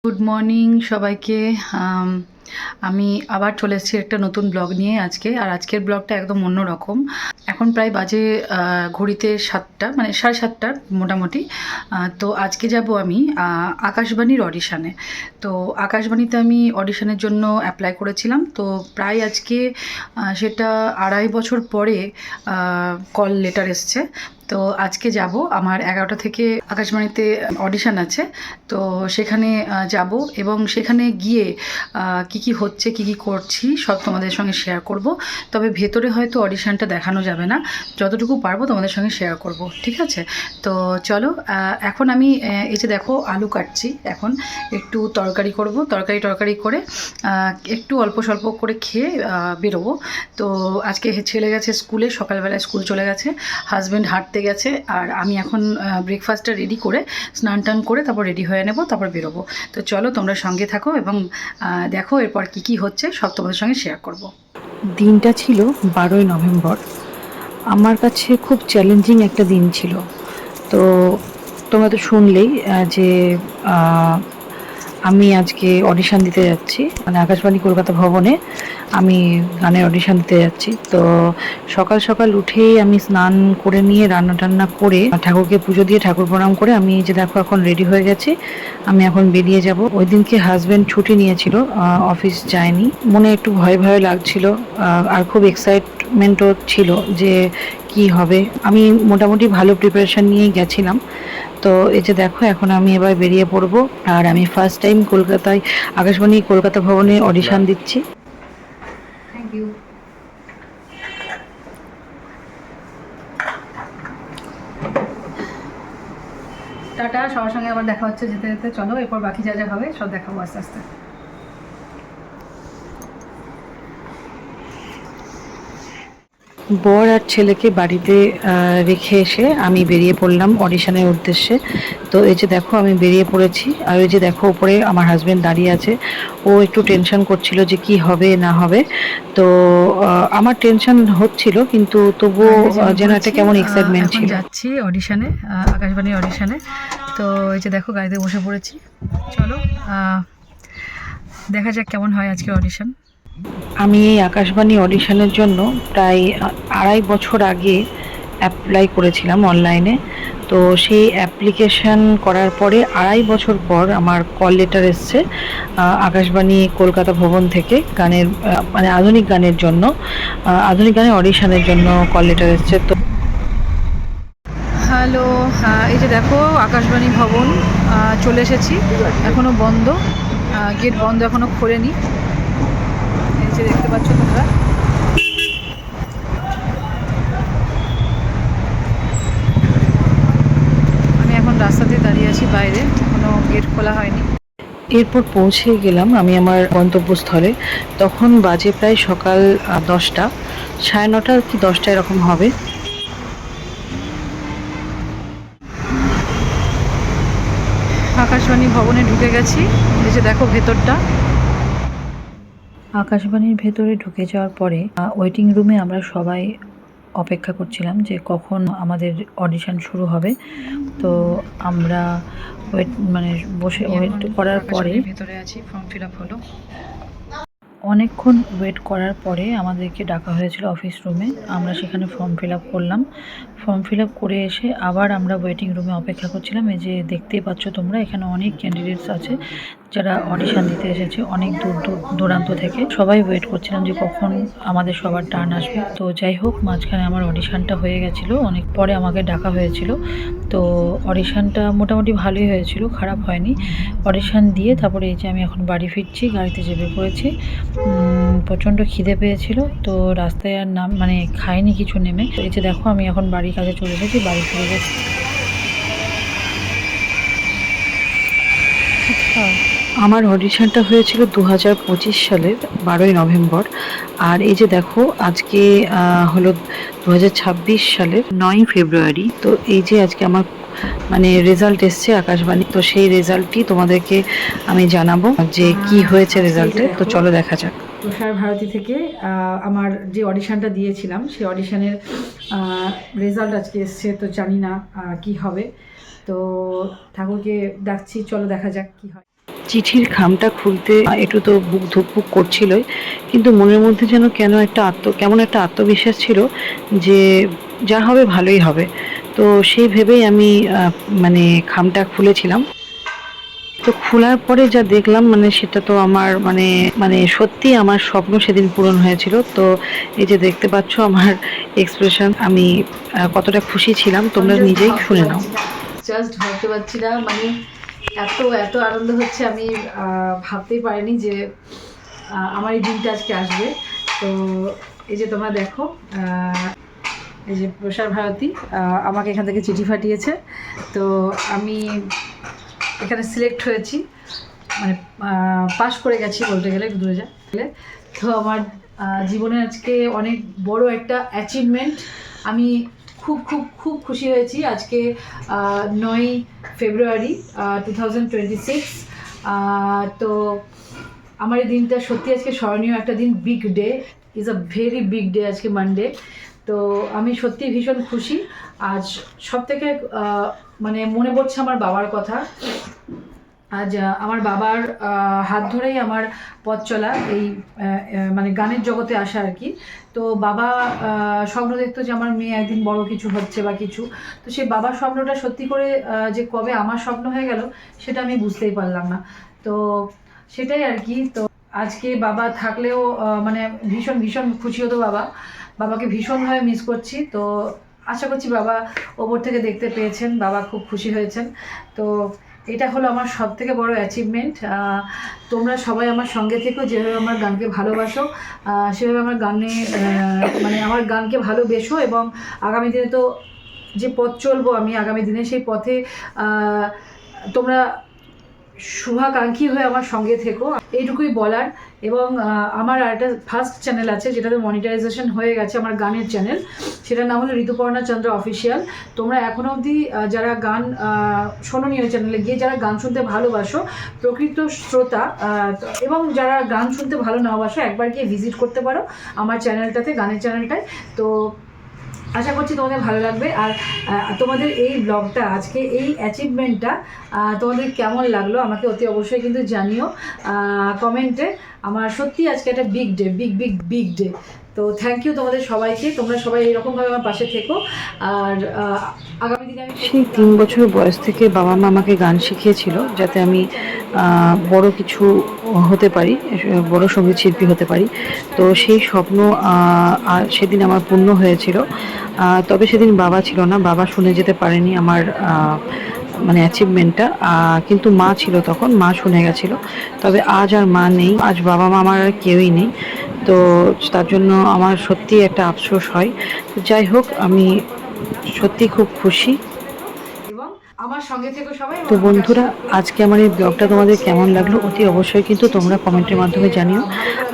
Good morning সবাইকে। আমি আবার চলে এসেছি একটা নতুন ব্লগ নিয়ে আজকে। আর আজকের ব্লগটা একদম অন্যরকম। এখন প্রায় বাজে ঘড়িতে 7টা, মানে 7:30 মোটামুটি। তো আজকে যাব আমি আকাশবাণীর অডিশানে। তো আকাশবাণীতে আমি অডিশনের জন্য অ্যাপ্লাই করেছিলাম। তো প্রায় আজকে সেটা 2.5 বছর পরে কল লেটার এসছে। তো আজকে যাব, আমার 11টা থেকে আকাশবাণীতে অডিশন আছে। তো সেখানে যাব এবং সেখানে গিয়ে কি কি হচ্ছে, কি কি করছি সব তোমাদের সঙ্গে শেয়ার করব। তবে ভেতরে হয়তো অডিশনটা দেখানো যাবে না, যতটুকু পারবো তোমাদের সঙ্গে শেয়ার করব, ঠিক আছে? তো চলো, এখন আমি এই যে দেখো আলু কাটছি। এখন একটু তরকারি করব, তরকারি করে একটু অল্প স্বল্প করে খেয়ে বেরোবো। তো আজকে ছেলে গেছে স্কুলে, সকালবেলায় স্কুল চলে গেছে, হাজব্যান্ড হাঁটতে গেছে। আর আমি এখন ব্রেকফাস্টটা রেডি করে স্নান টান করে তারপর রেডি হয়ে নেব, তারপর বেরোবো। তো চলো তোমরা সঙ্গে থাকো এবং দেখো এরপর কি কি হচ্ছে সব তোমাদের সঙ্গে শেয়ার করব। দিনটা ছিল 12ই নভেম্বর। আমার কাছে খুব চ্যালেঞ্জিং একটা দিন ছিল। তো তোমরা তো শুনলেই যে আহ, আমি আজকে অডিশন দিতে যাচ্ছি, মানে আকাশবাণী কলকাতা ভবনে আমি গানের অডিশন দিতে যাচ্ছি। তো সকাল সকাল উঠেই আমি স্নান করে নিয়ে রান্না টান্না করে ঠাকুরকে পুজো দিয়ে ঠাকুর প্রণাম করে আমি এই যে দেখো এখন রেডি হয়ে গেছি। আমি এখন বেরিয়ে যাব। ওই দিনকে হাজব্যান্ড ছুটি নিয়েছিল, অফিস যায়নি। মনে একটু ভয় ভয় লাগছিল, আর খুব এক্সাইটমেন্টও ছিল যে কি হবে। আমি মোটামুটি ভালো প্রিপারেশন নিয়েই গেছিলাম। তো এই যে দেখো এখন আমি এবার বেরিয়ে পড়ব। আর আমি ফার্স্ট টাইম কলকাতায় আকাশবাণী কলকাতা ভবনে অডিশন দিচ্ছি। Thank you. টাটা, সবার সঙ্গে আবার দেখা হচ্ছে যেতে যেতে। চলো এরপর বাকি যা যা হবে সব দেখাবো আস্তে আস্তে। বর আর ছেলেকে বাড়িতে রেখে এসে আমি বেরিয়ে পড়লাম অডিশনের উদ্দেশ্যে। তো এই যে দেখো আমি বেরিয়ে পড়েছি। আর ওই যে দেখো উপরে আমার হাজব্যান্ড দাঁড়িয়ে আছে। ও একটু টেনশন করছিল যে কি হবে না হবে। তো আমার টেনশন হচ্ছিল, কিন্তু তবুও যেন একটা কেমন এক্সাইটমেন্ট এখন ছিল। যাচ্ছি অডিশনে, আকাশবাণীর অডিশনে। তো এই যে দেখো গাড়িতে বসে পড়েছি। চলো দেখা যাক কেমন হয় আজকে অডিশন। আমি এই আকাশবাণী অডিশনের জন্য প্রায় 2.5 বছর আগে অ্যাপ্লাই করেছিলাম অনলাইনে। তো সেই অ্যাপ্লিকেশন করার পরে 2.5 বছর পর আমার কল লেটার এসছে আকাশবাণী কলকাতা ভবন থেকে গানের মানে আধুনিক গানের জন্য, আধুনিক গানের অডিশনের জন্য কল লেটার এসছে। তো হ্যালো, এই যে দেখো আকাশবাণী ভবন চলে এসেছি। এখনও বন্ধ, গেট বন্ধ, এখনও খোলেনি। এই যে দেখতে পাচ্ছ তোমরা। আমি এখন রাস্তাতে দাঁড়িয়ে আছি বাইরে, এখনও গেট খোলা হয়নি। এরপর পৌঁছে গেলাম আমি আমার গন্তব্যস্থলে। তখন বাজে প্রায় সকাল 10টা, 9:30 কি 10টা এরকম হবে। আকাশবাণী ভবনে ঢুকে গেছি। এই যে দেখো ভেতরটা। আকাশবাণীর ভেতরে ঢুকে যাওয়ার পরে ওয়েটিং রুমে আমরা সবাই অপেক্ষা করছিলাম যে কখন আমাদের অডিশন শুরু হবে। তো আমরা মানে বসে ওয়েট করার পরে ভেতরে আছি, ফর্ম ফিল আপ হলো। অনেকক্ষণ ওয়েট করার পরে আমাদেরকে ডাকা হয়েছিল অফিস রুমে। আমরা সেখানে ফর্ম ফিল আপ করলাম। ফর্ম ফিল আপ করে এসে আবার আমরা ওয়েটিং রুমে অপেক্ষা করছিলাম। এই যে দেখতেই পাচ্ছ তোমরা, এখানে অনেক ক্যান্ডিডেটস আছে যারা অডিশন দিতে এসেছে অনেক দূর দূরান্ত থেকে। সবাই ওয়েট করছিলাম যে কখন আমাদের সবার টার্ন আসবে। তো যাই হোক, মাঝখানে আমার অডিশনটা হয়ে গেছিলো, অনেক পরে আমাকে ডাকা হয়েছিল। তো অডিশনটা মোটামুটি ভালোই হয়েছিল, খারাপ হয়নি। অডিশন দিয়ে তারপরে এই যে আমি এখন বাড়ি ফিরছি, গাড়িতে চেপে পড়েছি। প্রচণ্ড খিদে পেয়েছিল, তো রাস্তায় আর মানে খাইনি কিছু নেমে। এই যে দেখো আমি এখন বাড়ির কাছে চলে এসেছি, বাড়ি ফিরে গেছি। আমার অডিশনটা হয়েছিল 2025 সালের 12ই নভেম্বর। আর এই যে দেখো আজকে হলো 2026 সালের 9ই ফেব্রুয়ারি। তো এই যে আজকে আমার মানে রেজাল্ট এসছে আকাশবাণী। তো সেই রেজাল্টটি তোমাদেরকে আমি জানাবো যে কি হয়েছে রেজাল্টে। তো চলো দেখা যাক। প্রসার ভারতী থেকে আমার যে অডিশনটা দিয়েছিলাম সেই অডিশনের রেজাল্ট আজকে এসছে। তো জানি না কি হবে, তো ঠাকুরকে ডাকছি, চলো দেখা যাক কি হয়। চিঠির খামটা খুলতে একটু তো বুক ধুকপুক করছিলই, কিন্তু মনের মধ্যে যেন কেমন একটা আত্মবিশ্বাস ছিল যে যা হবে ভালোই হবে। তো সেই ভেবেই আমি মানে খামটা খুলেছিলাম। তো খোলার পরে যা দেখলাম মানে সেটা তো আমার মানে মানে সত্যি আমার স্বপ্ন সেদিন পূরণ হয়েছিল। তো এই যে দেখতে পাচ্ছ আমার এক্সপ্রেশন, আমি কতটা খুশি ছিলাম তোমরা নিজেই শুনে নাও। জাস্ট ভাবতে পারছি না, মানে এত এত আনন্দ হচ্ছে, আমি ভাবতেই পারিনি যে আমার এই দিনটা আজকে আসবে। তো এই যে তোমরা দেখো, এই যে প্রসার ভারতী আমাকে এখান থেকে চিঠি পাঠিয়েছে। তো আমি এখানে সিলেক্ট হয়েছি, মানে পাস করে গেছি বলতে গেলে, দূরে গেলে। তো আমার জীবনে আজকে অনেক বড় একটা অ্যাচিভমেন্ট। আমি খুব খুব খুব খুশি হয়েছি আজকে 9ই ফেব্রুয়ারি 2026। তো আমার এই দিনটা সত্যি আজকে স্মরণীয় একটা দিন, big day, is a very big day আজকে মানডে। তো আমি সত্যি ভীষণ খুশি। আজ সব থেকে মানে মনে পড়ছে আমার বাবার কথা। আজ আমার বাবার হাত ধরেই আমার পথ চলা, এই মানে গানের জগতে আসা আর কি। তো বাবা স্বপ্ন দেখতো যে আমার মেয়ে একদিন বড় কিছু হচ্ছে বা কিছু। তো সেই বাবার স্বপ্নটা সত্যি করে যে কবে আমার স্বপ্ন হয়ে গেল সেটা আমি বুঝতেই পারলাম না। তো সেটাই আর কি। তো আজকে বাবা থাকলেও মানে ভীষণ ভীষণ খুশি হতো বাবা। বাবাকে ভীষণভাবে মিস করছি। তো আশা করছি বাবা ওপর থেকে দেখতে পেয়েছেন, বাবা খুব খুশি হয়েছেন। তো এটা হলো আমার সব থেকে বড় অ্যাচিভমেন্ট। তোমরা সবাই আমার সঙ্গে থেকো, যেভাবে আমার গানকে ভালোবাসো সেভাবে আমার গানে মানে আমার গানকে ভালোবেসো, এবং আগামী দিনে তো যে পথ চলবো আমি আগামী দিনে, সেই পথে তোমরা শুভাকাঙ্ক্ষী হয়ে আমার সঙ্গে থেকো, এইটুকুই বলার। এবং আমার একটা ফার্স্ট চ্যানেল আছে যেটাতে মনিটাইজেশন হয়ে গেছে, আমার গানের চ্যানেল, সেটার নাম হলো ঋতুপর্ণা চন্দ্র অফিসিয়াল। তোমরা এখনও অবধি যারা গান শোনোনি ওই চ্যানেলে গিয়ে, যারা গান শুনতে ভালোবাসো, প্রকৃত শ্রোতা, এবং যারা গান শুনতে ভালো না বাসো, একবার গিয়ে ভিজিট করতে পারো আমার চ্যানেলটাতে, গানের চ্যানেলটায়। তো আশা করছি তোমাদের ভালো লাগবে। আর তোমাদের এই ব্লগটা, আজকে এই অ্যাচিভমেন্টটা তোমাদের কেমন লাগলো আমাকে অতি অবশ্যই কিন্তু জানিও কমেন্টে। আমার সত্যি আজকে একটা big day, big big big day. তো থ্যাংক ইউ তোমাদের সবাইকে, তোমরা সবাই এইরকমভাবে আমার পাশে থেকো। আর আগামী দিনে আমি সেই 3 বছর বয়স থেকে বাবা মা আমাকে গান শিখিয়েছিল যাতে আমি বড় কিছু হতে পারি, বড় সঙ্গীত শিল্পী হতে পারি। তো সেই স্বপ্ন সেদিন আমার পূর্ণ হয়েছিল। তবে সেদিন বাবা ছিল না, বাবা শুনে যেতে পারেনি আমার মানে অ্যাচিভমেন্টটা, কিন্তু মা ছিল তখন, মা শুনে গেছিলো। তবে আজ আর মা নেই, আজ বাবা মা আমার আর কেউই নেই। তো তার জন্য আমার সত্যি একটা আফসোস হয়। তো যাই হোক, আমি সত্যি খুব খুশি। এবং আমার সঙ্গে থেকো সবাই। তো বন্ধুরা, আজকে আমার এই ব্লগটা তোমাদের কেমন লাগলো অতি অবশ্যই কিন্তু তোমরা কমেন্টের মাধ্যমে জানিও।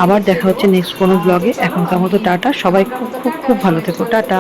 আবার দেখা হচ্ছে নেক্সট কোনো ব্লগে। এখনকার মতো টাটা, সবাই খুব খুব খুব ভালো থেকো, টাটা।